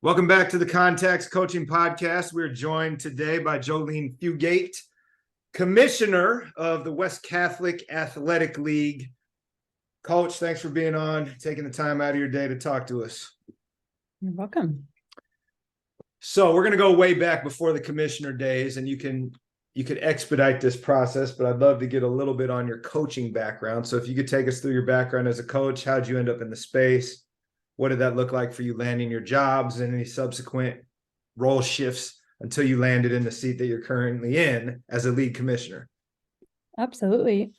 Welcome back to the Context Coaching Podcast. We're joined today by Jolene Fugate, Commissioner of the West Catholic Athletic League. Coach, thanks for being on, taking the time out of your day to talk to us. You're welcome. So we're going to go way back before the commissioner days, and you could expedite this process, but I'd love to get a little bit on your coaching background. So if you could take us through your background as a coach, how'd you end up in the space? What did that look like for you landing your jobs and any subsequent role shifts until you landed in the seat that you're currently in as a league commissioner? Absolutely.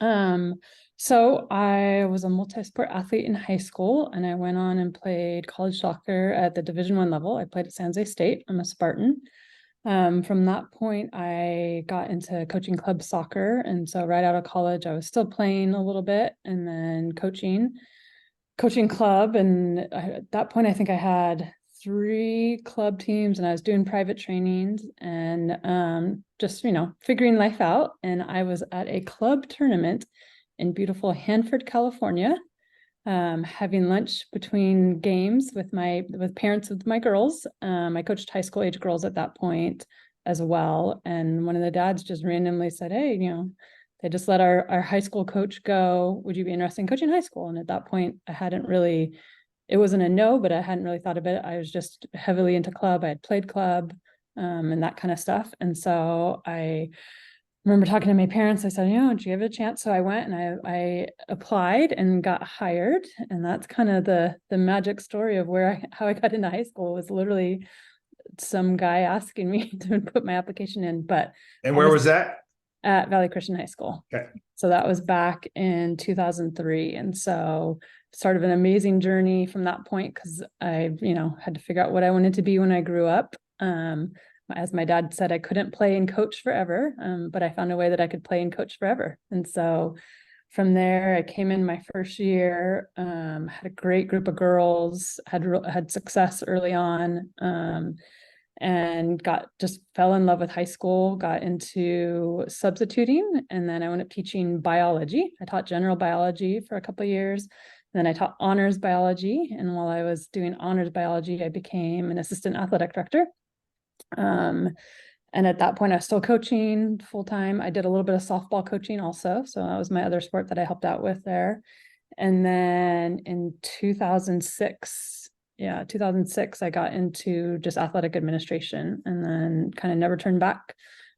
So I was a multi-sport athlete in high school, and I went on and played college soccer at the Division I level. I played at San Jose State. I'm a Spartan. From that point, I got into coaching club soccer. And so right out of college, I was still playing a little bit and then coaching club. And at that point, I think I had 3 club teams, and I was doing private trainings and just, figuring life out. And I was at a club tournament in beautiful Hanford, California, having lunch between games with parents of my girls. I coached high school age girls at that point as well. And one of the dads just randomly said, "Hey, they just let our high school coach go. Would you be interested in coaching high school?" And at that point, it wasn't a no, but I hadn't really thought of it. I was just heavily into club. I had played club and that kind of stuff. And so I remember talking to my parents. I said, "Did you give it a chance?" So I went and I applied and got hired. And that's kind of the magic story of how I got into high school. Was literally some guy asking me to put my application in. And where was that? At Valley Christian High School. Okay. So that was back in 2003. And so sort of an amazing journey from that point, because I, had to figure out what I wanted to be when I grew up. As my dad said, I couldn't play and coach forever, but I found a way that I could play and coach forever. And so from there, I came in my first year, had a great group of girls, had success early on, and just fell in love with high school, got into substituting, and then I went up teaching biology. I taught general biology for a couple of years. Then I taught honors biology. And while I was doing honors biology, I became an assistant athletic director. And at that point, I was still coaching full time. I did a little bit of softball coaching also. So that was my other sport that I helped out with there. And then in 2006, I got into just athletic administration, and then kind of never turned back.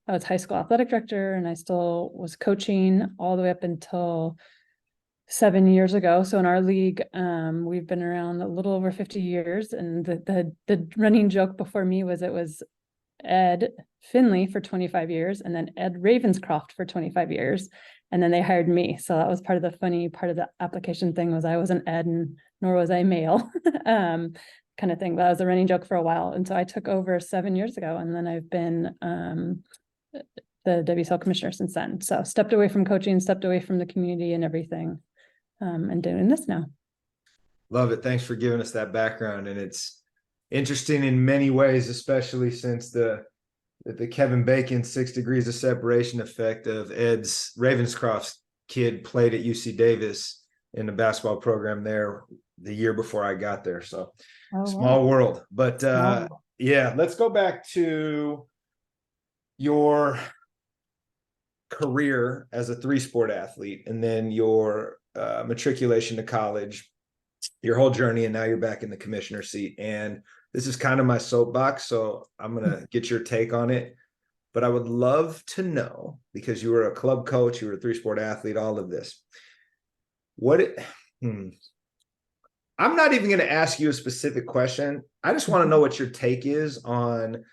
I was high school athletic director, and I still was coaching all the way up until 7 years ago. So in our league, we've been around a little over 50 years. And the running joke before me was it was Ed Finley for 25 years, and then Ed Ravenscroft for 25 years. And then they hired me. So that was part of the funny part of the application thing, was I wasn't Ed and nor was I male kind of thing. That was a running joke for a while. And so I took over 7 years ago, and then I've been the WCAL commissioner since then. So stepped away from coaching, stepped away from the community and everything, and doing this now. Love it. Thanks for giving us that background. And it's interesting in many ways, especially since the Kevin Bacon 6 degrees of separation effect of Ed's Ravenscroft's kid played at UC Davis in the basketball program there the year before I got there. So small world. But yeah, let's go back to your career as a 3-sport athlete, and then your matriculation to college, your whole journey, and now you're back in the commissioner seat. And this is kind of my soapbox, so I'm going to get your take on it. But I would love to know, because you were a club coach, you were a 3-sport athlete, all of this. I'm not even going to ask you a specific question. I just want to know what your take is on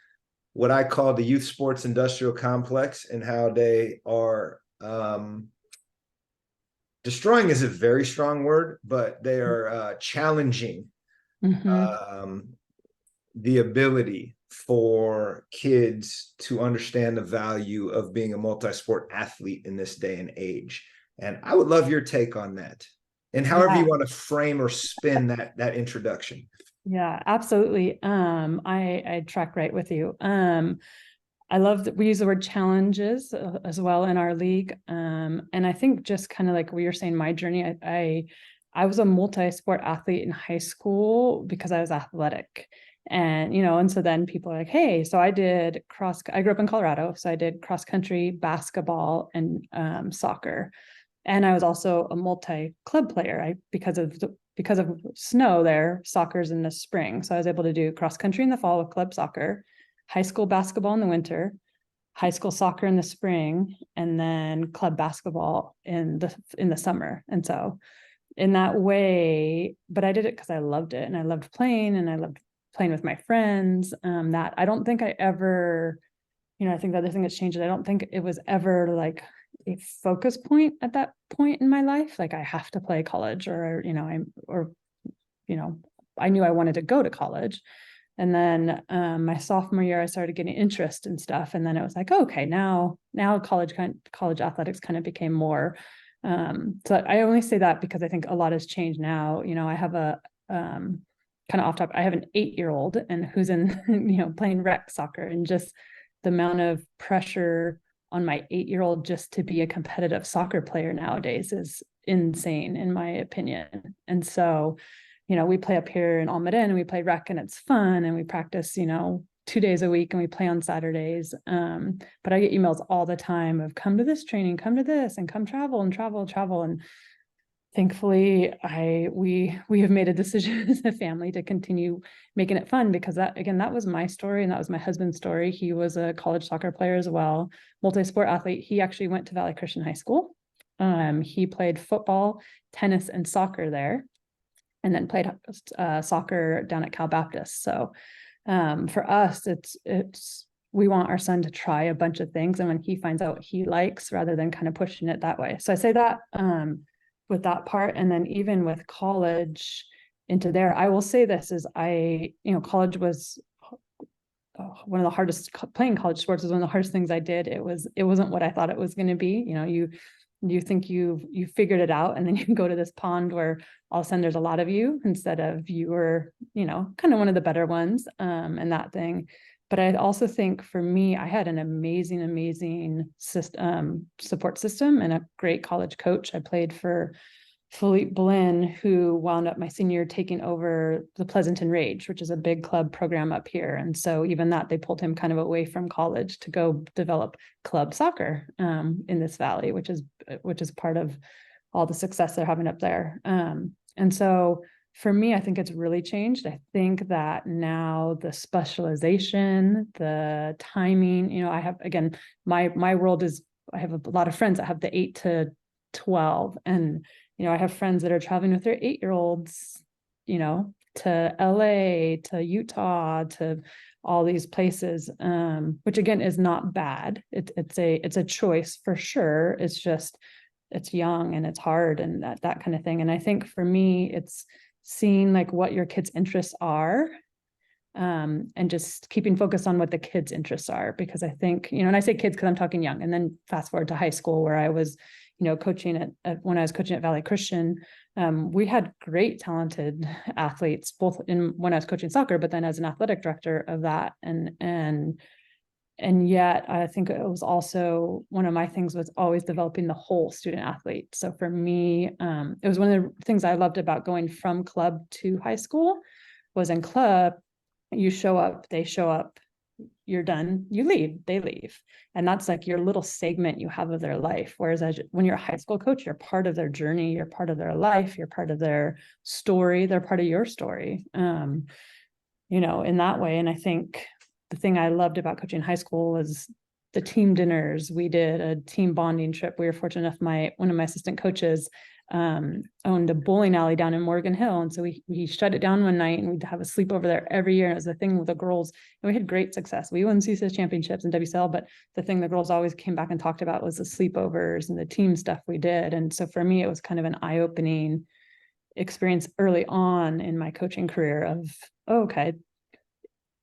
what I call the youth sports industrial complex, and how they are destroying is a very strong word, but they are challenging the ability for kids to understand the value of being a multi-sport athlete in this day and age. And I would love your take on that, and however you want to frame or spin that introduction. Yeah, absolutely. I track right with you. I love that we use the word challenges as well in our league. And I think just kind of like we were saying, my journey, I I was a multi-sport athlete in high school because I was athletic. And, and so then people are like, hey, so I grew up in Colorado. So I did cross country, basketball, and soccer. And I was also a multi-club player. Because of snow there, soccer's in the spring. So I was able to do cross country in the fall with club soccer, high school basketball in the winter, high school soccer in the spring, and then club basketball in the summer. And so in that way, but I did it because I loved it and I loved playing and I loved playing with my friends. That I don't think I ever, I think the other thing that's changed is I don't think it was ever like a focus point at that point in my life. Like I have to play college I knew I wanted to go to college. And then my sophomore year, I started getting interest in stuff. And then it was like, okay, now college athletics kind of became more. So I only say that because I think a lot has changed now. I have a kind of off topic. I have an 8-year-old and who's in, playing rec soccer, and just the amount of pressure on my 8-year-old just to be a competitive soccer player nowadays is insane, in my opinion. And so, we play up here in Almaden and we play rec and it's fun and we practice, 2 days a week and we play on Saturdays. But I get emails all the time of come to this training, come to this, and come travel. And thankfully we have made a decision as a family to continue making it fun, because that was my story and that was my husband's story. He was a college soccer player as well, multi-sport athlete. He actually went to Valley Christian High School. He played football, tennis, and soccer there, and then played soccer down at Cal Baptist. So for us, it's we want our son to try a bunch of things, and when he finds out what he likes, rather than kind of pushing it that way. So I say that with that part. And then even with college into there, I will say this is college was one of the hardest, playing college sports was one of the hardest things I did. It wasn't what I thought it was going to be. You think you figured it out, and then you go to this pond where all of a sudden there's a lot of you instead of you were, kind of one of the better ones, and that thing. But I also think for me, I had an amazing support system and a great college coach. I played for Philippe Blinn, who wound up my senior year taking over the Pleasanton Rage, which is a big club program up here. And so even that, they pulled him kind of away from college to go develop club soccer in this valley, which is part of all the success they're having up there. And so for me, I think it's really changed. I think that now the specialization, the timing, I have, again, my world is, I have a lot of friends that have the 8 to 12, and I have friends that are traveling with their 8-year-olds, to LA, to Utah, to all these places, which again is not bad. It's a choice for sure. It's just, it's young and it's hard and that kind of thing. And I think for me, it's seeing like what your kids' interests are, and just keeping focused on what the kids' interests are. Because I think, and I say kids because I'm talking young, and then fast forward to high school where I was, coaching when I was coaching at Valley Christian, we had great talented athletes, both when I was coaching soccer, but then as an athletic director of that. And yet I think it was also one of my things was always developing the whole student athlete. So for me, it was one of the things I loved about going from club to high school was in club, you show up, they show up, you're done, you leave, they leave. And that's like your little segment you have of their life. Whereas when you're a high school coach, you're part of their journey, you're part of their life, you're part of their story, they're part of your story, in that way. And I think the thing I loved about coaching high school was the team dinners. We did a team bonding trip. We were fortunate enough, one of my assistant coaches owned a bowling alley down in Morgan Hill. And so we shut it down one night and we'd have a sleepover there every year. And it was a thing with the girls. And we had great success. We won CSS championships and WCAL, but the thing the girls always came back and talked about was the sleepovers and the team stuff we did. And so for me, it was kind of an eye-opening experience early on in my coaching career of, okay,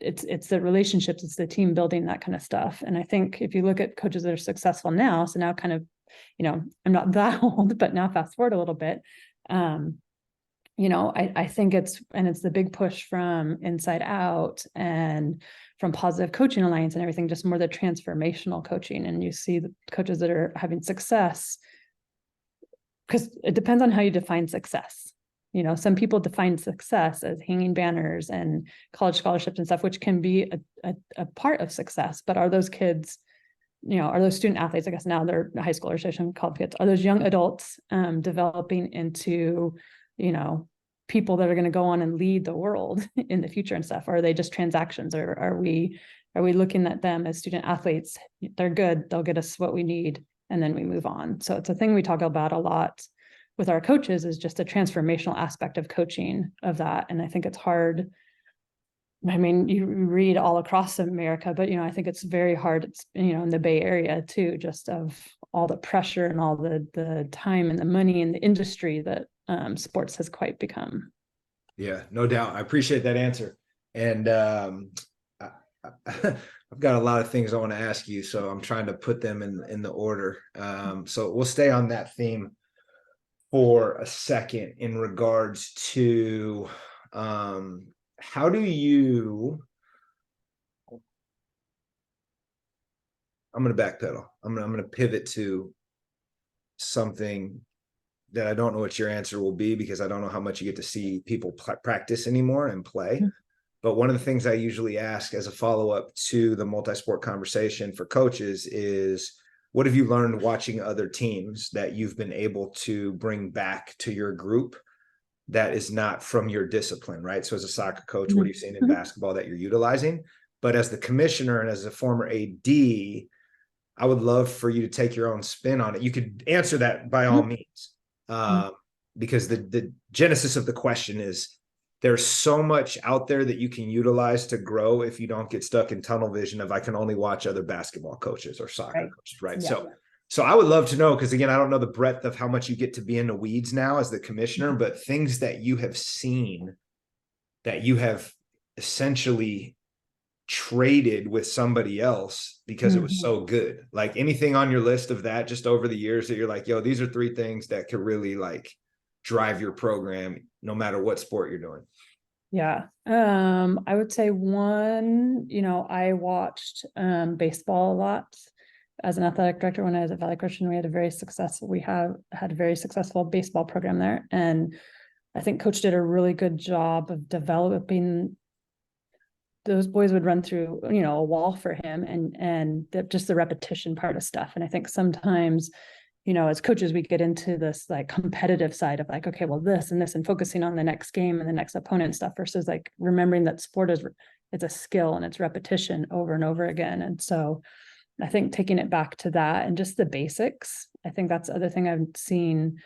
it's the relationships, it's the team building, that kind of stuff. And I think if you look at coaches that are successful now, so now kind of, I'm not that old, but now fast forward a little bit, I think it's the big push from inside out and from Positive Coaching Alliance and everything, just more the transformational coaching. And you see the coaches that are having success, because it depends on how you define success. You know, some people define success as hanging banners and college scholarships and stuff, which can be a part of success. But are those kids, you know, are those student athletes, I guess now they're high schoolers, so I shouldn't call them kids, are those young adults developing into, you know, people that are going to go on and lead the world in the future and stuff? Or are they just transactions? Or are we looking at them as student athletes? They're good, they'll get us what we need, and then we move on. So it's a thing we talk about a lot with our coaches, is just a transformational aspect of coaching of that. And I think it's hard. I mean, you read all across America, but, you know, I think it's very hard, it's, you know, in the Bay Area too, just of all the pressure and all the time and the money and the industry that sports has quite become. Yeah, no doubt. I appreciate that answer. And I've got a lot of things I want to ask you, so I'm trying to put them in the order. So we'll stay on that theme for a second in regards to how do you, I'm going to backpedal. I'm going to pivot to something that I don't know what your answer will be, because I don't know how much you get to see people practice anymore and play. Mm-hmm. But one of the things I usually ask as a follow-up to the multi-sport conversation for coaches is, what have you learned watching other teams that you've been able to bring back to your group that is not from your discipline, right? So as a soccer coach, what are you seeing in basketball that you're utilizing? But as the commissioner and as a former AD, I would love for you to take your own spin on it. You could answer that by all means, because the genesis of the question is, there's so much out there that you can utilize to grow if you don't get stuck in tunnel vision of, I can only watch other basketball coaches or soccer coaches, right? Yeah. So I would love to know, because again, I don't know the breadth of how much you get to be in the weeds now as the commissioner, but things that you have seen that you have essentially traded with somebody else because it was so good. Like anything on your list of that just over the years that you're like, yo, these are 3 things that could really like drive your program no matter what sport you're doing? Yeah. I would say one, you know, I watched baseball a lot as an athletic director. When I was at Valley Christian, we had a very successful baseball program there. And I think coach did a really good job of developing. Those boys would run through, you know, a wall for him, and just the repetition part of stuff. And I think sometimes, you know, as coaches, we get into this like competitive side of like, okay, well, this and this, and focusing on the next game and the next opponent stuff, versus like remembering that sport it's a skill and it's repetition over and over again. And so I think taking it back to that and just the basics, I think that's the other thing I've seen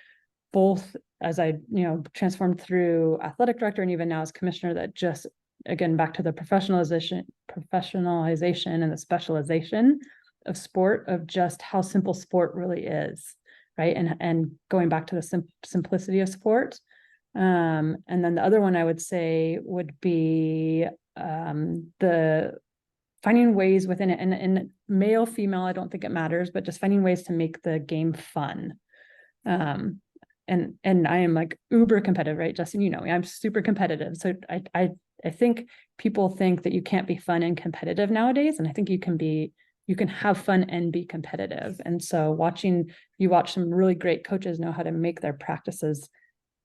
both as I, you know, transformed through athletic director and even now as commissioner, that just, again, back to the professionalization and the specialization of sport, of just how simple sport really is, right? And going back to the simplicity of sport. And then the other one I would say would be the finding ways within it, and male, female, I don't think it matters, but just finding ways to make the game fun. And I am like uber competitive, right? Justin, you know me, I'm super competitive. So I think people think that you can't be fun and competitive nowadays. And I think you can have fun and be competitive. And so you watch some really great coaches know how to make their practices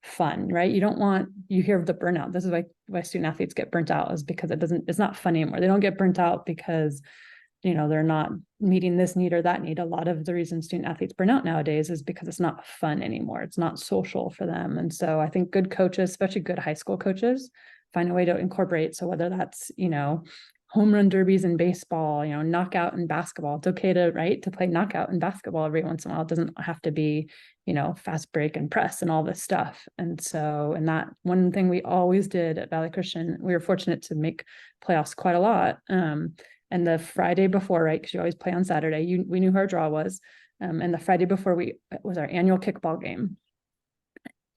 fun, right? You hear of the burnout. This is why student athletes get burnt out, is because it's not fun anymore. They don't get burnt out because, you know, they're not meeting this need or that need. A lot of the reason student athletes burn out nowadays is because it's not fun anymore. It's not social for them. And so I think good coaches, especially good high school coaches, find a way to incorporate. So whether that's, you know, home run derbies in baseball, you know, knockout in basketball, it's okay to play knockout in basketball every once in a while. It doesn't have to be, you know, fast break and press and all this stuff. And so, and that one thing we always did at Valley Christian, we were fortunate to make playoffs quite a lot. And the Friday before, right, because you always play on Saturday, we knew who our draw was. And the Friday before was our annual kickball game.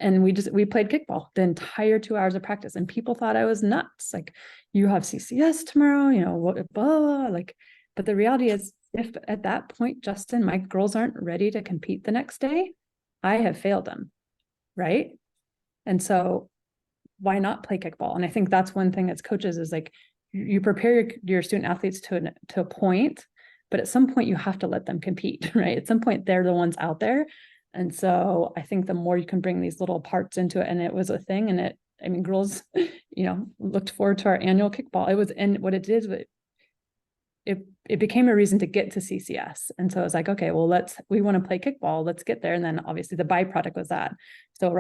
And we played kickball the entire 2 hours of practice, and people thought I was nuts. Like, you have CCS tomorrow, you know, blah, blah, like, but the reality is, if at that point, Justin, my girls aren't ready to compete the next day, I have failed them. Right. And so why not play kickball? And I think that's one thing as coaches is like, you prepare your student athletes to a point, but at some point you have to let them compete, right? At some point, they're the ones out there. And so I think the more you can bring these little parts into it, and it was a thing, and I mean, girls, looked forward to our annual kickball. And what it did, it became a reason to get to CCS. And so it was like, okay, well, we want to play kickball, let's get there. And then obviously the byproduct was that. So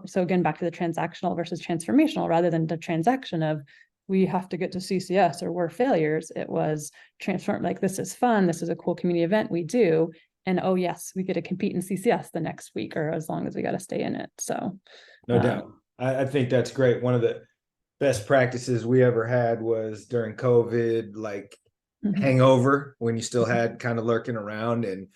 so again, back to the transactional versus transformational, rather than the transaction of, we have to get to CCS or we're failures, it was transform, like, this is fun, this is a cool community event we do. And oh yes, we get to compete in CCS the next week, or as long as we got to stay in it. So No doubt. I think that's great. One of the best practices we ever had was during COVID, like hangover, when you still had kind of lurking around, and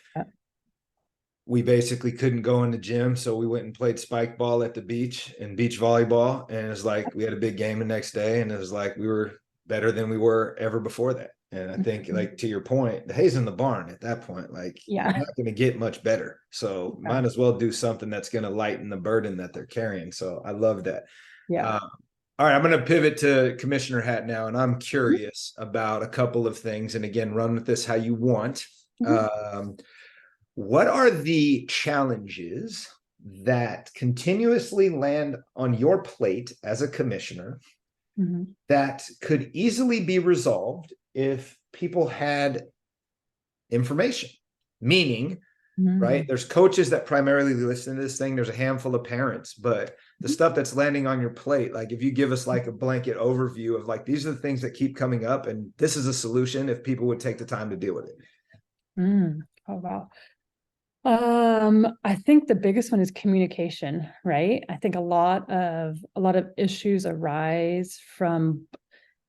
we basically couldn't go in the gym. So we went and played spike ball at the beach and beach volleyball. And it was like, we had a big game the next day, and it was like, we were better than we were ever before that. And I think, like, to your point, the hay's in the barn at that point, like, you're not going to get much better. So might as well do something that's going to lighten the burden that they're carrying. So I love that. Yeah. All right, I'm going to pivot to commissioner hat now, and I'm curious about a couple of things. And again, run with this how you want. What are the challenges that continuously land on your plate as a commissioner that could easily be resolved if people had information? Meaning, right, there's coaches that primarily listen to this thing, there's a handful of parents, but the stuff that's landing on your plate, like, if you give us like a blanket overview of, like, these are the things that keep coming up and this is a solution if people would take the time to deal with it. Oh wow. I think the biggest one is communication, right? I think a lot of issues arise from,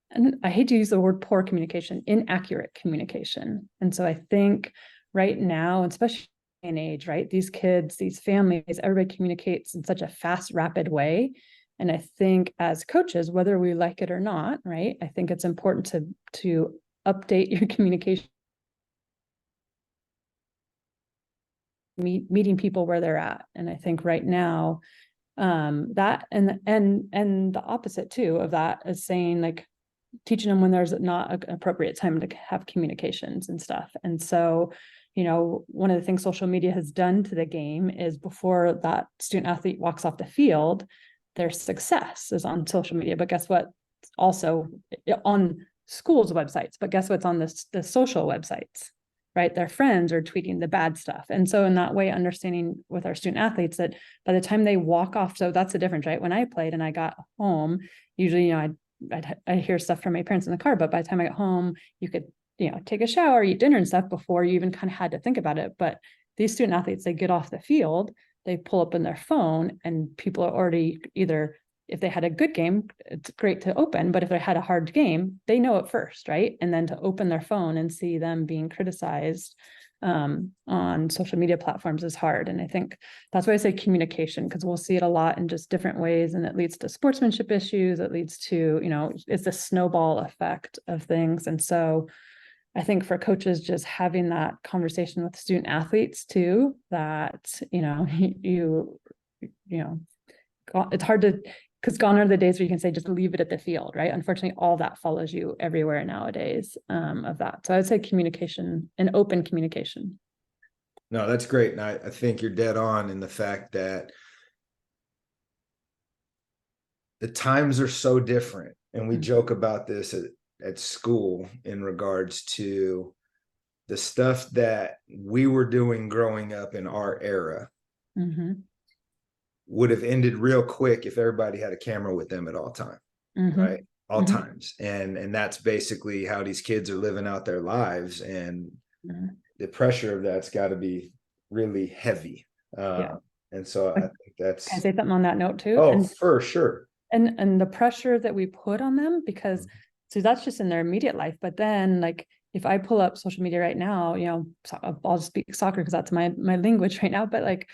and I hate to use the word poor communication, inaccurate communication. And so I think right now, especially in age, right, these kids, these families, everybody communicates in such a fast, rapid way. And I think as coaches, whether we like it or not, right, I think it's important to update your communication, meeting people where they're at. And I think right now, that and the opposite too of that is saying, like, teaching them when there's not an appropriate time to have communications and stuff. And so, one of the things social media has done to the game is, before that student athlete walks off the field, their success is on social media. But guess what? Also on schools' websites. But guess what's on the social websites? Right? Their friends are tweeting the bad stuff. And so in that way, understanding with our student athletes that by the time they walk off, so that's the difference, right? When I played and I got home, usually, I'd hear stuff from my parents in the car, but by the time I got home, you could, take a shower, eat dinner and stuff before you even kind of had to think about it. But these student athletes, they get off the field, they pull up in their phone, and people are already, either, if they had a good game, it's great to open, but if they had a hard game, they know it first, right? And then to open their phone and see them being criticized on social media platforms is hard. And I think that's why I say communication, because we'll see it a lot in just different ways, and it leads to sportsmanship issues. It leads to, it's the snowball effect of things. And so I think for coaches, just having that conversation with student athletes too, that, it's hard to, because gone are the days where you can say, just leave it at the field, right? Unfortunately, all that follows you everywhere nowadays, of that. So I would say communication and open communication. No, that's great. And I think you're dead on in the fact that the times are so different. And we joke about this at school in regards to the stuff that we were doing growing up in our era. Would have ended real quick if everybody had a camera with them at all time, right? All times. And that's basically how these kids are living out their lives. And the pressure of that's got to be really heavy. And so I think that's... Can I say something on that note too? Oh, for sure. And the pressure that we put on them, because so that's just in their immediate life. But then, like, if I pull up social media right now, I'll just speak soccer because that's my language right now, but like,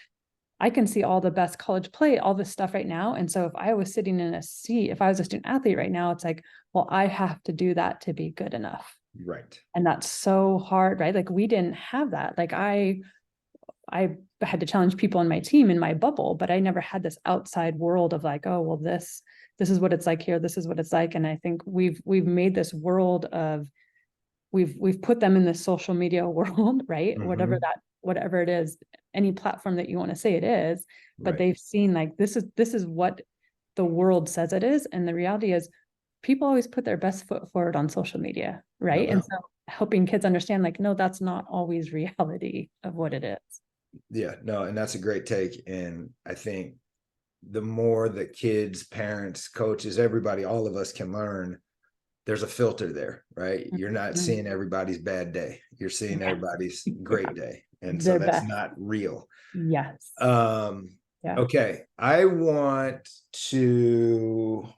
I can see all the best college play, all this stuff right now. And so if I was sitting in a seat, if I was a student athlete right now, it's like, well, I have to do that to be good enough. Right. And that's so hard, right? Like, we didn't have that. Like, I had to challenge people in my team, in my bubble, but I never had this outside world of like, oh, well, this is what it's like here. This is what it's like. And I think we've made this world of, we've put them in this social media world, right? Whatever whatever it is, any platform that you want to say it is, but Right. they've seen like, this is what the world says it is. And the reality is people always put their best foot forward on social media, No right? And doubt. so helping kids understand like, no, that's not always reality of what it is. Yeah, no, and that's a great take. And I think the more that kids, parents, coaches, everybody, all of us can learn, there's a filter there, right? You're not Mhm. seeing everybody's bad day. You're seeing Yeah. everybody's great day. And so Their that's best. not real. Yes. Um, Yeah. okay. I want to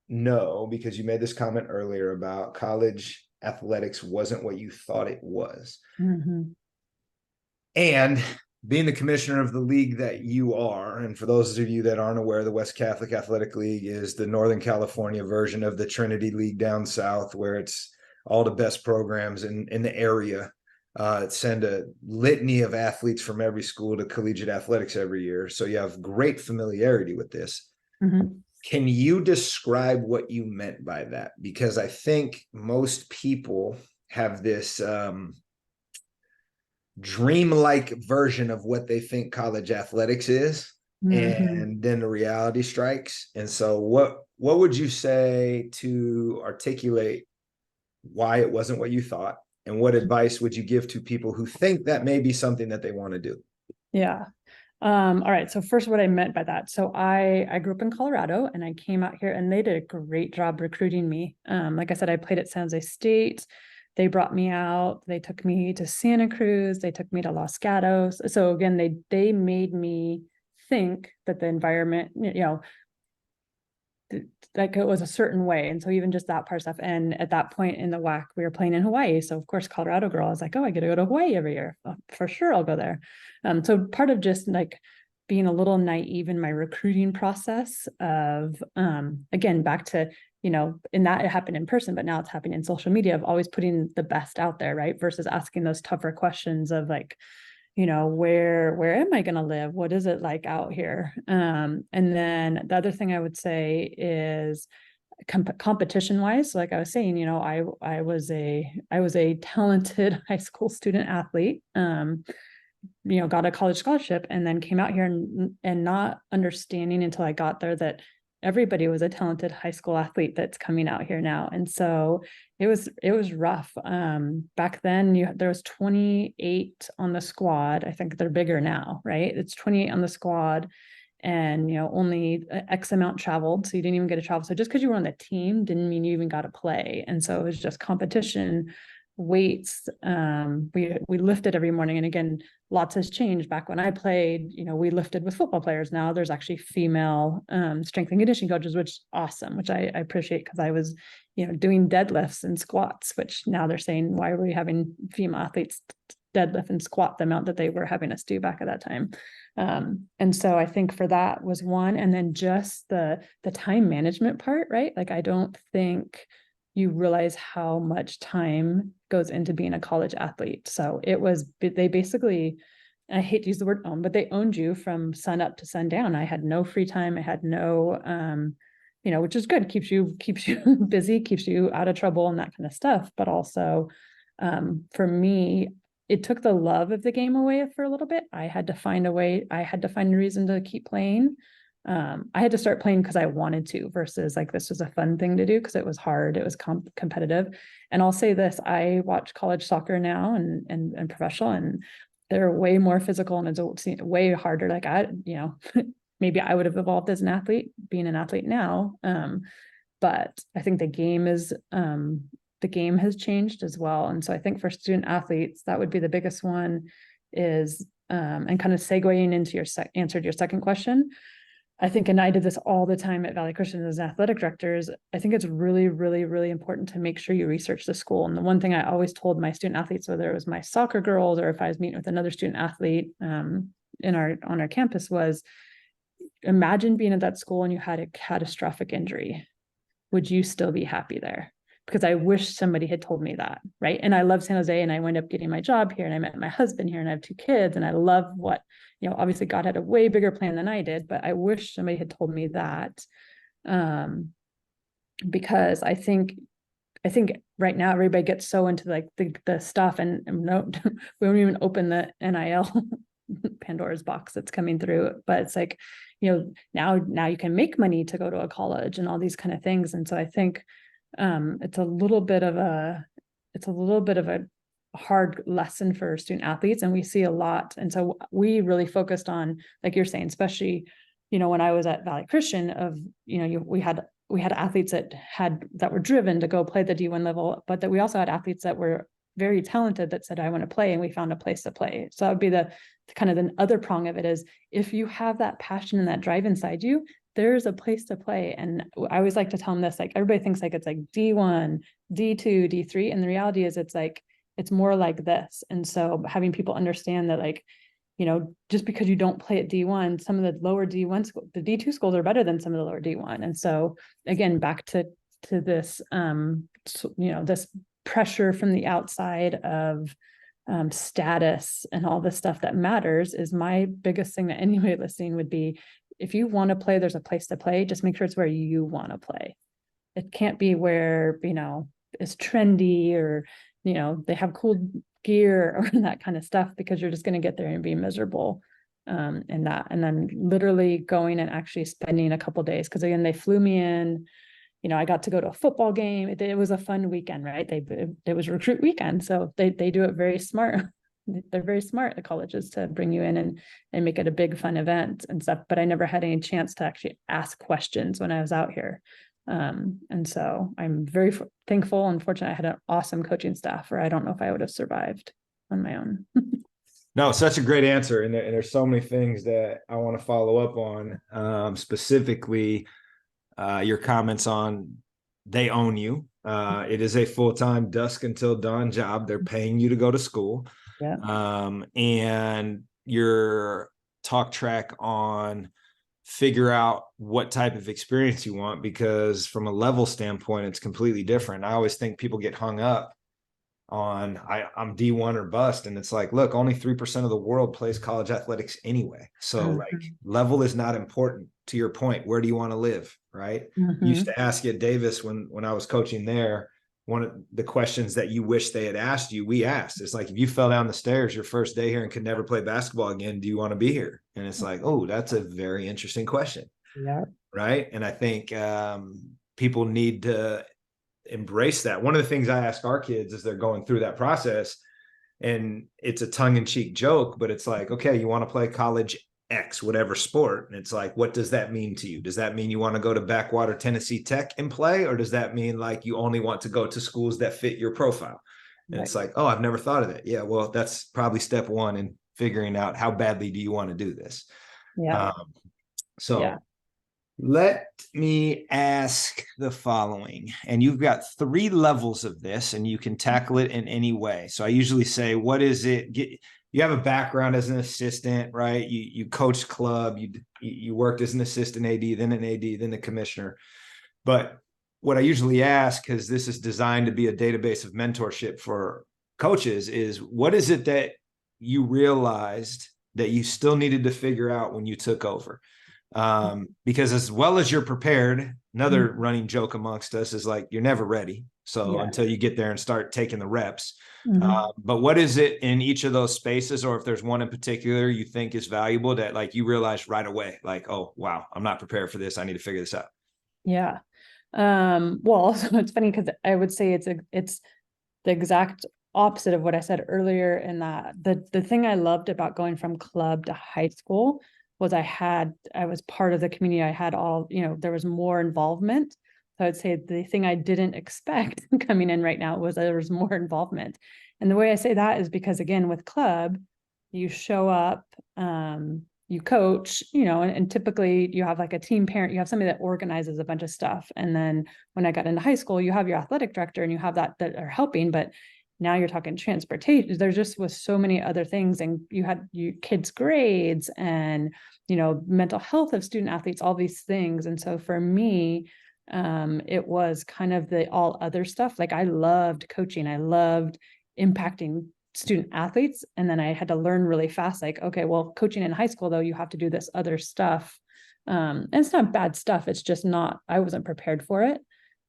know, because you made this comment earlier about college athletics wasn't what you thought it was. Mhm. And being the commissioner of the league that you are, and for those of you that aren't aware, the West Catholic Athletic League is the Northern California version of the Trinity League down south, where it's all the best programs in the area. Send a litany of athletes from every school to collegiate athletics every year. So you have great familiarity with this. Mhm. Can you describe what you meant by that? Because I think most people have this dreamlike version of what they think college athletics is, Mhm. and then the reality strikes. And so what would you say to articulate why it wasn't what you thought, and what advice would you give to people who think that may be something that they want to do? Yeah. All right. So first, what I meant by that. So I grew up in Colorado and I came out here and they did a great job recruiting me. Like I said, I played at San Jose State. They brought me out. They took me to Santa Cruz. They took me to Los Gatos. So again, they made me think that the environment, like it was a certain way. And so even just that part of stuff. And at that point in the WAC, we were playing in Hawaii. So of course, Colorado girl, I was like, oh, I get to go to Hawaii every year. Oh, for sure, I'll go there. So part of just like being a little naive in my recruiting process of, again, back to, and that it happened in person, but now it's happening in social media of always putting the best out there, right? Versus asking those tougher questions of like, where am I going to live? What is it like out here? And then the other thing I would say is competition wise, like I was saying, I was a talented high school student athlete. Got a college scholarship and then came out here and not understanding until I got there that everybody was a talented high school athlete that's coming out here now. And so it was rough. Back then there was 28 on the squad. I think they're bigger now, right? It's 28 on the squad and only X amount traveled. So you didn't even get to travel. So just because you were on the team didn't mean you even got to play. And so it was just competition, weights. We lifted every morning. And again, lots has changed. Back when I played, we lifted with football players. Now there's actually female strength and conditioning coaches, which is awesome, which I appreciate because I was, doing deadlifts and squats, which now they're saying, why are we having female athletes deadlift and squat the amount that they were having us do back at that time? And so I think for that was one, and then just the time management part, right? Like I don't think you realize how much time goes into being a college athlete. So they basically, I hate to use the word own, but they owned you from sun up to sundown. I had no free time. I had no, which is good, keeps you busy, keeps you out of trouble and that kind of stuff. But also, for me, it took the love of the game away for a little bit. I had to find a way. I had to find a reason to keep playing. I had to start playing because I wanted to versus like this was a fun thing to do because it was hard. It was competitive. And I'll say this, I watch college soccer now and professional, and they're way more physical and it's way harder. Like maybe I would have evolved as an athlete, being an athlete now. But I think the game has changed as well. And so I think for student athletes, that would be the biggest one is, and kind of segueing into your answer to your second question. I think, and I did this all the time at Valley Christian as athletic directors. I think it's really, really, really important to make sure you research the school. And the one thing I always told my student athletes, whether it was my soccer girls or if I was meeting with another student athlete on our campus, was imagine being at that school and you had a catastrophic injury. Would you still be happy there? Because I wish somebody had told me that, right? And I love San Jose and I wound up getting my job here and I met my husband here and I have 2 kids and I love what, obviously God had a way bigger plan than I did, but I wish somebody had told me that. Because I think I think right now everybody gets so into like the stuff and no, we don't even open the NIL Pandora's box that's coming through. But it's like, now you can make money to go to a college and all these kind of things. And so I think it's a little bit of a hard lesson for student athletes, and we see a lot. And so we really focused on, like you're saying, especially, when I was at Valley Christian, we had athletes that were driven to go play the D1 level, but that we also had athletes that were very talented that said, I want to play, and we found a place to play. So that would be the kind of the other prong of it, is if you have that passion and that drive inside you, there's a place to play. And I always like to tell them this, like, everybody thinks like it's like D1, D2, D3. And the reality is it's more like this. And so having people understand that, like, just because you don't play at D1, some of the lower D1 schools, the D2 schools are better than some of the lower D1. And so again, back to this, this pressure from the outside of status and all the stuff that matters, is my biggest thing that anybody listening would be, if you want to play, there's a place to play. Just make sure it's where you want to play. It can't be where, it's trendy or, they have cool gear or that kind of stuff, because you're just going to get there and be miserable in that. And then literally going and actually spending a couple days, because again, they flew me in, I got to go to a football game. It was a fun weekend, right? It was recruit weekend. So they do it very smart. They're very smart, the colleges, to bring you in and make it a big fun event and stuff. But I never had any chance to actually ask questions when I was out here. And so I'm very thankful and fortunate. I had an awesome coaching staff, or I don't know if I would have survived on my own. No, such a great answer. And there's so many things that I want to follow up on, specifically your comments on they own you. It is a full-time dusk until dawn job. They're paying you to go to school. Yeah. And your talk track on figure out what type of experience you want, because from a level standpoint, it's completely different. I always think people get hung up on I'm D1 or bust. And it's like, look, only 3% of the world plays college athletics anyway. So like, level is not important. To your point, where do you want to live? Right. Used to ask at Davis when I was coaching there, one of the questions that you wish they had asked you, we asked. It's like, if you fell down the stairs your first day here and could never play basketball again, do you want to be here? And it's like, oh, that's a very interesting question. Yeah. Right. And I think people need to embrace that. One of the things I ask our kids as they're going through that process, and it's a tongue-in-cheek joke, but it's like, okay, you want to play college X, whatever sport. And it's like, what does that mean to you? Does that mean you want to go to Backwater Tennessee Tech and play? Or does that mean like you only want to go to schools that fit your profile? And It's like, oh, I've never thought of that. Yeah, well, that's probably step one in figuring out how badly do you want to do this. Yeah. Let me ask the following, and you've got 3 levels of this, and you can tackle it in any way. So I usually say, what is it? You have a background as an assistant, right? You coached club, you worked as an assistant AD, then an AD, then a commissioner. But what I usually ask, because this is designed to be a database of mentorship for coaches, is what is it that you realized that you still needed to figure out when you took over? Because as well as you're prepared, another running joke amongst us is like, you're never ready. So until you get there and start taking the reps. But what is it in each of those spaces, or if there's one in particular you think is valuable that like you realize right away, like, oh, wow, I'm not prepared for this. I need to figure this out. Yeah. Well, so it's funny because I would say it's the exact opposite of what I said earlier, in that the thing I loved about going from club to high school was I was part of the community. I had there was more involvement. So I'd say the thing I didn't expect coming in right now was there was more involvement. And the way I say that is because, again, with club, you show up, you coach, and typically you have like a team parent, you have somebody that organizes a bunch of stuff. And then when I got into high school, you have your athletic director and you have that are helping, but now you're talking transportation. There just was so many other things, and you had kids' grades and, mental health of student athletes, all these things. And so for me, it was kind of the all other stuff. Like, I loved coaching. I loved impacting student athletes. And then I had to learn really fast, like, okay, well, coaching in high school, though, you have to do this other stuff. And it's not bad stuff. It's just I wasn't prepared for it.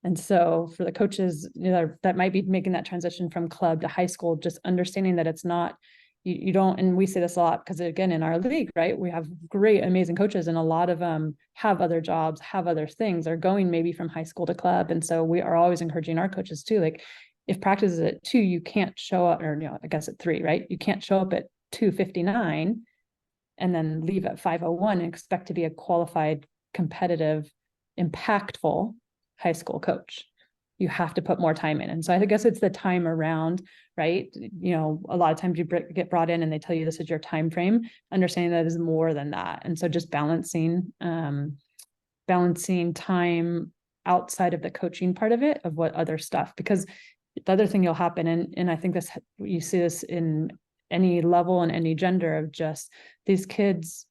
And so for the coaches, that might be making that transition from club to high school, just understanding that it's not, you don't, and we say this a lot because again, in our league, right, we have great, amazing coaches, and a lot of them have other jobs, have other things, are going maybe from high school to club. And so we are always encouraging our coaches too, like if practice is at 2, you can't show up, or I guess at 3, right? You can't show up at 2:59 and then leave at 5:01 and expect to be a qualified, competitive, impactful high school coach. You have to put more time in. And so I guess it's the time around, right? A lot of times you get brought in and they tell you this is your time frame, understanding that is more than that. And so just balancing time outside of the coaching part of it, of what other stuff, because the other thing you'll happen, and I think this, you see this in any level and any gender, of just these kids,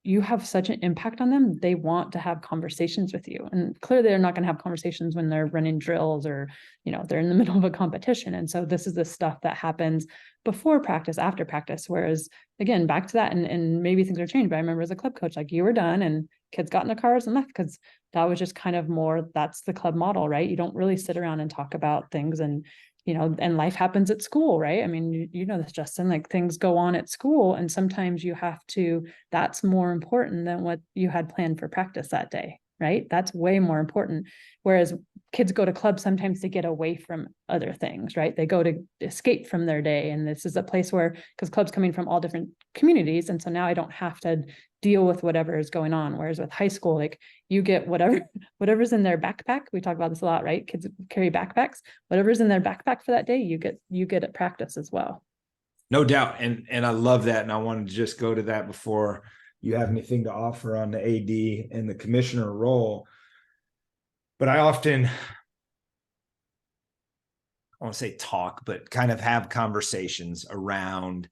you have such an impact on them. They want to have conversations with you, and clearly they're not going to have conversations when they're running drills or they're in the middle of a competition. And so this is the stuff that happens before practice, after practice. Whereas again, back to that, and maybe things are changed, but I remember as a club coach, like you were done and kids got in their cars and left, because that was just kind of more, that's the club model, right? You don't really sit around and talk about things, and and life happens at school, right? I mean, you know this, Justin, like things go on at school, and sometimes you have to, that's more important than what you had planned for practice that day, right? That's way more important. Whereas kids go to clubs sometimes to get away from other things, right? They go to escape from their day. And this is a place where, because clubs coming from all different communities. And so now I don't have to deal with whatever is going on. Whereas with high school, like you get whatever's in their backpack. We talk about this a lot, right? Kids carry backpacks. Whatever's in their backpack for that day, you get at practice as well. No doubt. And I love that. And I wanted to just go to that before you have anything to offer on the AD and the commissioner role. But I often, I want to say talk, but kind of have conversations around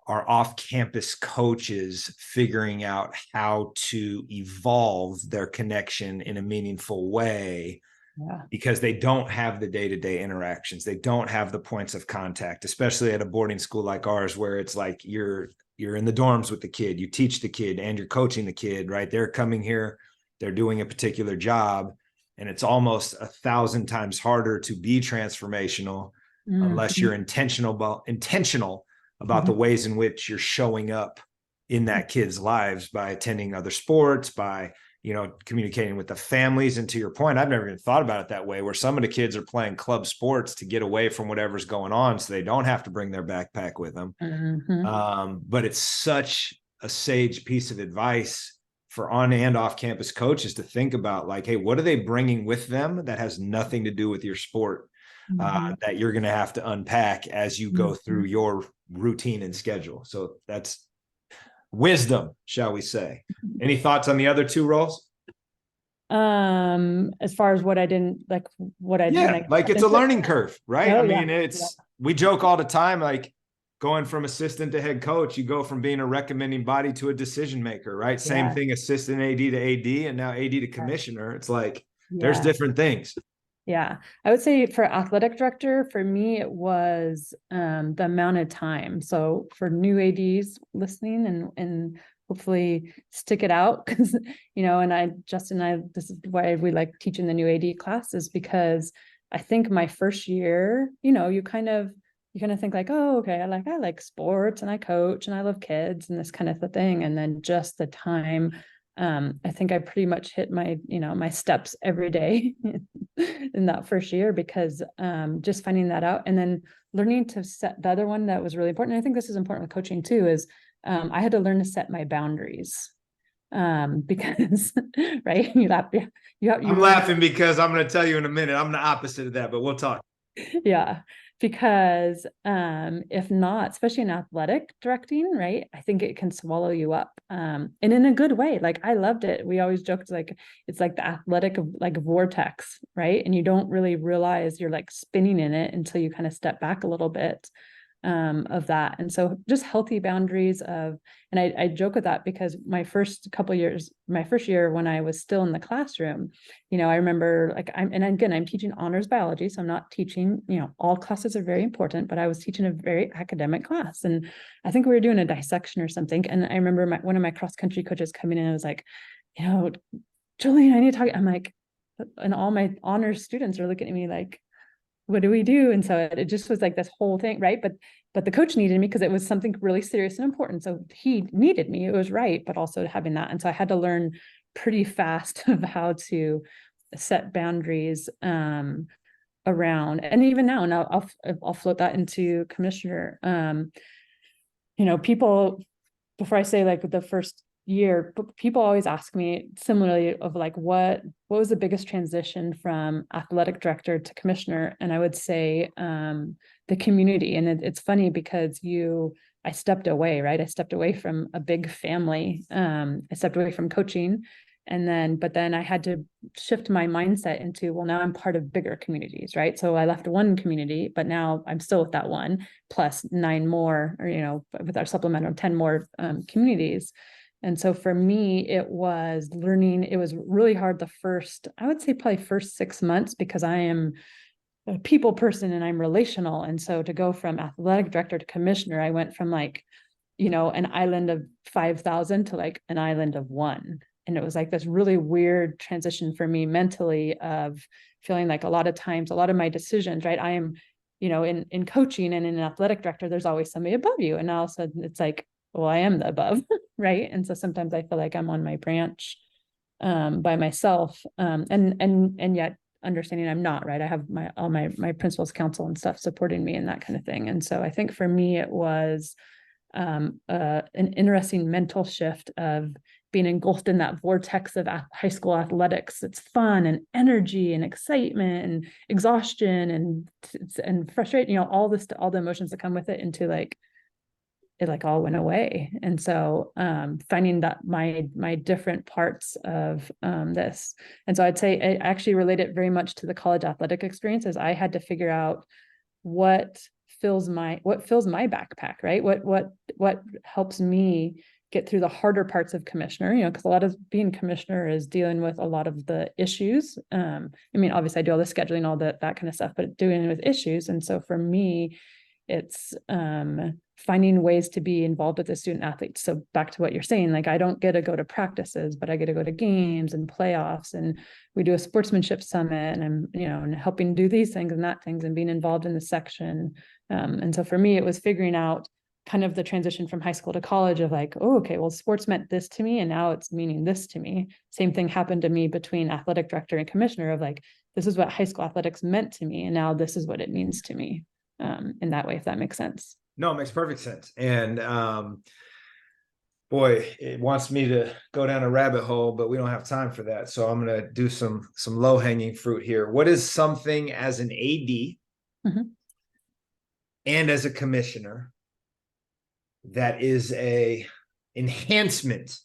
our off-campus coaches figuring out how to evolve their connection in a meaningful way. Yeah. Because they don't have the day-to-day interactions. They don't have the points of contact, especially at a boarding school like ours, where it's like you're in the dorms with the kid, you teach the kid and you're coaching the kid, right? They're coming here, they're doing a particular job, and it's almost 1,000 times harder to be transformational unless you're intentional about the ways in which you're showing up in that kid's lives, by attending other sports, by communicating with the families. And to your point, I've never even thought about it that way, where some of the kids are playing club sports to get away from whatever's going on, so they don't have to bring their backpack with them. But it's such a sage piece of advice for on and off campus coaches to think about, like, hey, what are they bringing with them that has nothing to do with your sport, that you're going to have to unpack as you go through your routine and schedule. So that's wisdom, shall we say. Any thoughts on the other two roles? As far as what I didn't like, like it's a learning curve, right? Oh, I mean, we joke all the time, like going from assistant to head coach, you go from being a recommending body to a decision maker, right? Same thing, assistant AD to AD, and now AD to commissioner. It's like there's different things. Yeah, I would say for athletic director, for me, it was the amount of time. So for new ADs listening, and hopefully stick it out, because and Justin, this is why we like teaching the new AD classes, because I think my first year, you kind of think like, oh, okay, I like sports and I coach and I love kids and this kind of thing, and then just the time. I think I pretty much hit my, my steps every day in that first year, because just finding that out, and then learning to set the other one that was really important. And I think this is important with coaching too, is I had to learn to set my boundaries. Because right, I'm laughing because I'm going to tell you in a minute, I'm the opposite of that, but we'll talk. Yeah, because if not, especially in athletic directing, right, I think it can swallow you up, and in a good way. Like I loved it. We always joked, like it's like the athletic of like a vortex, right? And you don't really realize you're like spinning in it until you kind of step back a little bit of that. And so just healthy boundaries of, and I joke with that because my first year when I was still in the classroom, I remember like I'm teaching honors biology. So I'm not teaching, all classes are very important, but I was teaching a very academic class. And I think we were doing a dissection or something. And I remember one of my cross country coaches coming in and was like, Jolene, I need to talk. I'm like, and all my honors students are looking at me like, what do we do? And so it just was like this whole thing, right? But the coach needed me because it was something really serious and important. So he needed me. It was right, but also having that. And so I had to learn pretty fast of how to set boundaries around. And even now, I'll float that into commissioner. People, before I say like the first year, people always ask me similarly of like, what was the biggest transition from athletic director to commissioner? And I would say the community. And it's funny because I stepped away, right? I stepped away from a big family. I stepped away from coaching. But then I had to shift my mindset into, well, now I'm part of bigger communities, right? So I left one community, but now I'm still with that one plus 9 more, or, with our supplement of 10 more communities. And so for me, it was learning. It was really hard I would say probably first 6 months, because I am a people person and I'm relational. And so to go from athletic director to commissioner, I went from like, an island of 5,000 to like an island of 1. And it was like this really weird transition for me mentally of feeling like a lot of times, a lot of my decisions, right? I am, in coaching and in an athletic director, there's always somebody above you. And all of a sudden it's like, well, I am the above, right? And so sometimes I feel like I'm on my branch by myself. And yet understanding I'm not, right? I have all my principal's council and stuff supporting me and that kind of thing. And so I think for me, it was an interesting mental shift of being engulfed in that vortex of high school athletics. It's fun and energy and excitement and exhaustion and frustration, all the emotions that come with it, into like, it like all went away. And so finding that my different parts of this. And so I'd say I actually relate it very much to the college athletic experience, as I had to figure out what fills my backpack, right? What helps me get through the harder parts of commissioner, because a lot of being commissioner is dealing with a lot of the issues. Obviously I do all the scheduling, all that kind of stuff, but doing it with issues. And so for me, it's finding ways to be involved with the student athletes. So back to what you're saying, like I don't get to go to practices, but I get to go to games and playoffs, and we do a sportsmanship summit, and I'm, and helping do these things and that things and being involved in the section. And so for me, it was figuring out kind of the transition from high school to college of like, oh, okay, well, sports meant this to me, and now it's meaning this to me. Same thing happened to me between athletic director and commissioner of like, this is what high school athletics meant to me, and now this is what it means to me. In that way, if that makes sense. No, it makes perfect sense. And boy, it wants me to go down a rabbit hole, but we don't have time for that. So I'm going to do some low-hanging fruit here. What is something as an AD and as a commissioner that is a enhancement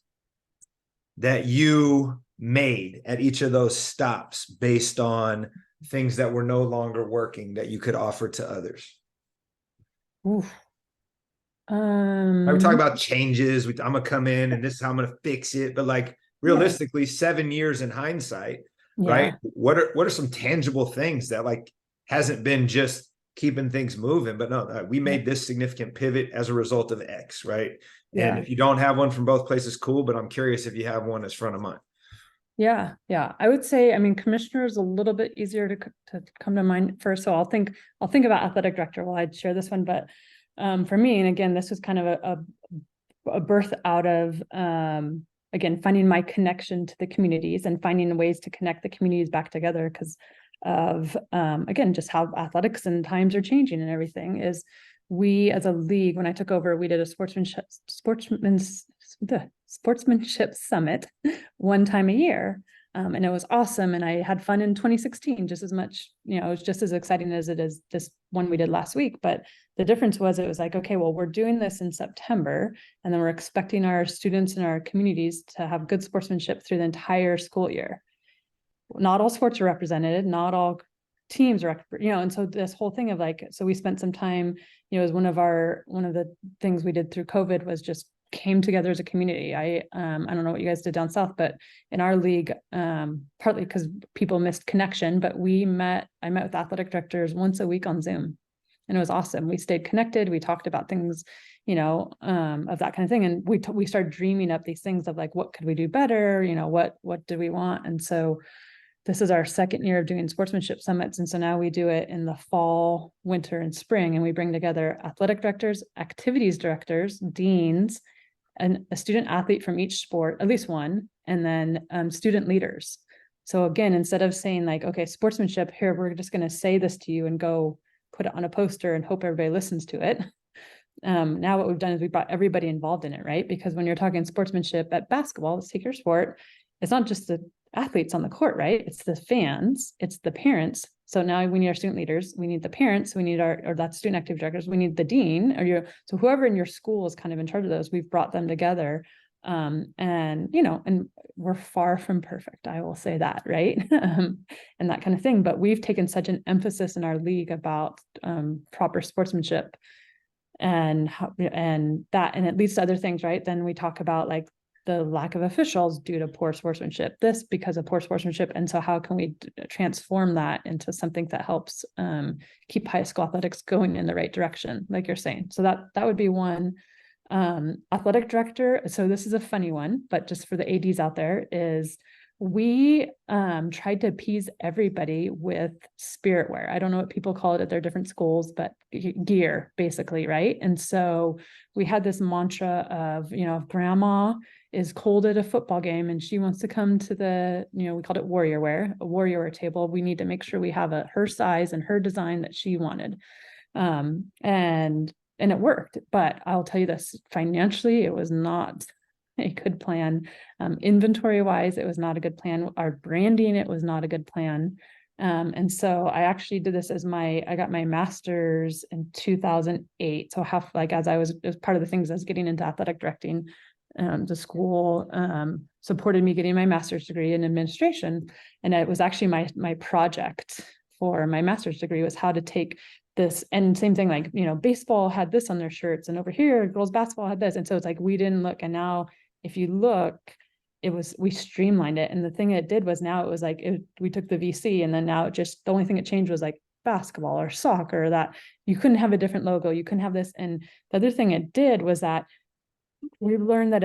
that you made at each of those stops based on things that were no longer working that you could offer to others? Oof. We talk about changes. I'm gonna come in and this is how I'm gonna fix it. But like realistically, 7 years in hindsight, right? What are some tangible things that like hasn't been just keeping things moving, but no, we made this significant pivot as a result of X, right? And if you don't have one from both places, cool. But I'm curious if you have one that's front of mind. Yeah. I would say, commissioner is a little bit easier to come to mind first. So I'll think about athletic director while I'd share this one. But for me, and again, this was kind of a birth out of, again, finding my connection to the communities and finding ways to connect the communities back together because of, again, just how athletics and times are changing and everything. Is we as a league, when I took over, we did a sportsmanship summit one time a year. And it was awesome. And I had fun in 2016, just as much, it was just as exciting as it is this one we did last week. But the difference was, it was like, okay, well, we're doing this in September, and then we're expecting our students and our communities to have good sportsmanship through the entire school year. Not all sports are represented, not all teams are, and so this whole thing of like, so we spent some time, as one of the things we did through COVID was just came together as a community. I don't know what you guys did down south, but in our league, partly because people missed connection, but I met with athletic directors once a week on Zoom, and it was awesome. We stayed connected. We talked about things, of that kind of thing. And we started dreaming up these things of like, what could we do better? What do we want? And so this is our second year of doing sportsmanship summits. And so now we do it in the fall, winter, and spring. And we bring together athletic directors, activities directors, deans, and a student athlete from each sport, at least one, and then student leaders. So again, instead of saying like, okay, sportsmanship here, we're just going to say this to you and go put it on a poster and hope everybody listens to it. Now what we've done is we brought everybody involved in it, right? Because when you're talking sportsmanship at basketball, let's take your sport, it's not just the athletes on the court, right? It's the fans, it's the parents. So now we need our student leaders, we need the parents, we need or that's student activity directors, we need the dean, so whoever in your school is kind of in charge of those, we've brought them together. And we're far from perfect, I will say that, right? And that kind of thing. But we've taken such an emphasis in our league about proper sportsmanship and it leads to other things, right? Then we talk about like the lack of officials due to poor sportsmanship, this because of poor sportsmanship. And so how can we transform that into something that helps keep high school athletics going in the right direction, like you're saying? So that would be one. Athletic director. So this is a funny one, but just for the ADs out there, is we tried to appease everybody with spirit wear. I don't know what people call it at their different schools, but gear basically, right? And so we had this mantra of, if grandma is cold at a football game and she wants to come to the, we called it warrior wear, a warrior wear table, we need to make sure we have her size and her design that she wanted. And it worked, but I'll tell you this, financially, it was not a good plan. Inventory wise, it was not a good plan. Our branding, it was not a good plan. And so I actually did this I got my master's in 2008. So it was part of the things I was getting into athletic directing. The school supported me getting my master's degree in administration. And it was actually my project for my master's degree was how to take this, and same thing, like, baseball had this on their shirts and over here, girls basketball had this. And so it's like, we didn't look. And now if you look, we streamlined it. And the thing it did was now it was like, we took the VC and then now the only thing it changed was like basketball or soccer, that you couldn't have a different logo. You couldn't have this. And the other thing it did was that we learned that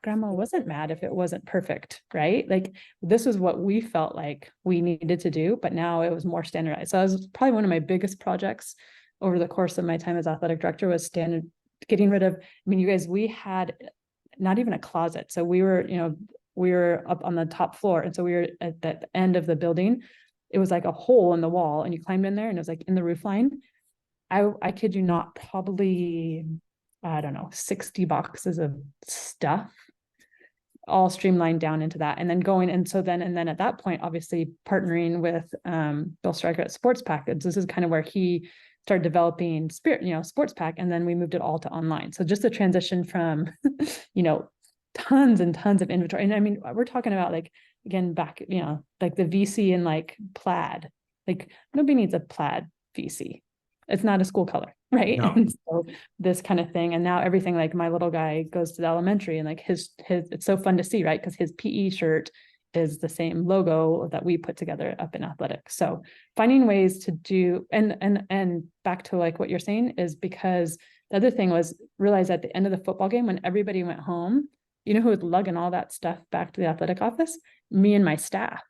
grandma wasn't mad if it wasn't perfect, right? Like this was what we felt like we needed to do, but now it was more standardized. So it was probably one of my biggest projects over the course of my time as athletic director was getting rid of, you guys, we had not even a closet. So we were up on the top floor. And so we were at the end of the building. It was like a hole in the wall and you climbed in there and it was like in the roof line. I kid you not, probably, I don't know, 60 boxes of stuff all streamlined down into that. And then and then at that point, obviously partnering with Bill Stryker at Sports Package, this is kind of where he started developing Sports Pack. And then we moved it all to online. So just a transition from, tons and tons of inventory. And we're talking about like, again, back, like the VC and like plaid, like nobody needs a plaid VC. It's not a school color, right? No. And so this kind of thing. And now everything, like my little guy goes to the elementary and like his it's so fun to see, right? Because his PE shirt is the same logo that we put together up in athletics. So finding ways to do, and back to like what you're saying is because the other thing was realize at the end of the football game, when everybody went home, who was lugging all that stuff back to the athletic office? Me and my staff.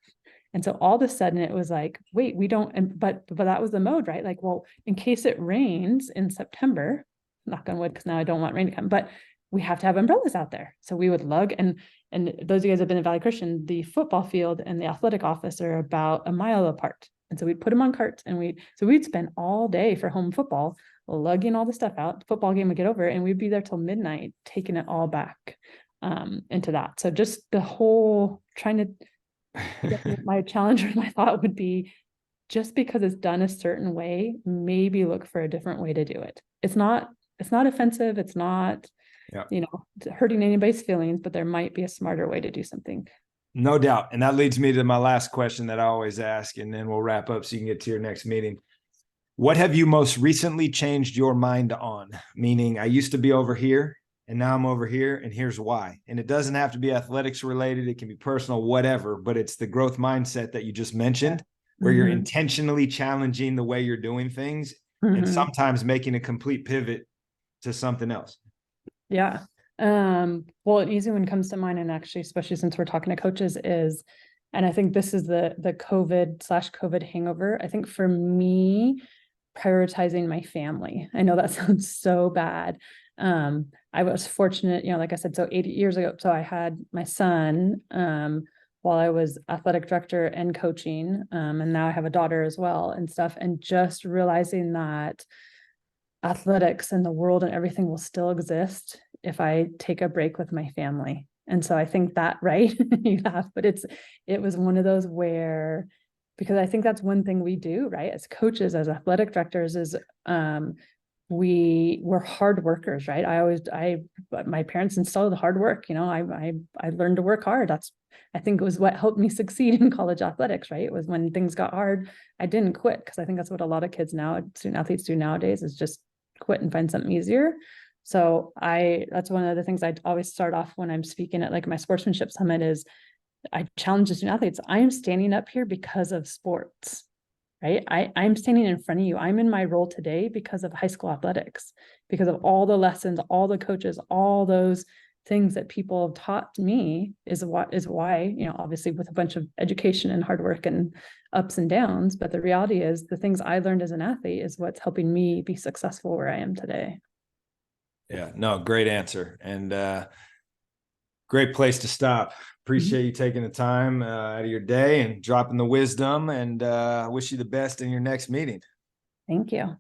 And so all of a sudden it was like, wait, we don't, but that was the mode, right? Like, well, in case it rains in September, knock on wood, because now I don't want rain to come, but we have to have umbrellas out there. So we would lug, and those of you guys have been at Valley Christian, the football field and the athletic office are about a mile apart. And so we'd put them on carts and we'd spend all day for home football, lugging all the stuff out. The football game would get over and we'd be there till midnight, taking it all back into that. So just the whole trying to, my challenge or my thought would be, just because it's done a certain way, maybe look for a different way to do it. It's not offensive. It's not, hurting anybody's feelings, but there might be a smarter way to do something. No doubt. And that leads me to my last question that I always ask, and then we'll wrap up so you can get to your next meeting. What have you most recently changed your mind on? Meaning, I used to be over here and now I'm over here, and here's why. And it doesn't have to be athletics related. It can be personal, whatever, but it's the growth mindset that you just mentioned, where you're intentionally challenging the way you're doing things and sometimes making a complete pivot to something else. Yeah. Well, an easy one comes to mind, and actually, especially since we're talking to coaches, is And I think this is the COVID/COVID hangover. I think for me, prioritizing my family. I know that sounds so bad. I was fortunate, like I said, so 8 years ago, so I had my son while I was athletic director and coaching. And now I have a daughter as well and stuff. And just realizing that athletics and the world and everything will still exist if I take a break with my family. And so I think that, right, you laugh, but it was one of those where, because I think that's one thing we do, right, as coaches, as athletic directors, is we're hard workers, right? My parents instilled hard work. I learned to work hard. I think it was what helped me succeed in college athletics, right? It was when things got hard, I didn't quit, because I think that's what a lot of kids now, student athletes do nowadays, is just quit and find something easier. So that's one of the things I always start off when I'm speaking at like my sportsmanship summit is I challenge the student athletes. I am standing up here because of sports, right? I'm standing in front of you. I'm in my role today because of high school athletics, because of all the lessons, all the coaches, all those things that people have taught me is why, obviously with a bunch of education and hard work and ups and downs. But the reality is the things I learned as an athlete is what's helping me be successful where I am today. Yeah, no, great answer. And great place to stop. Appreciate you taking the time out of your day and dropping the wisdom, and wish you the best in your next meeting. Thank you.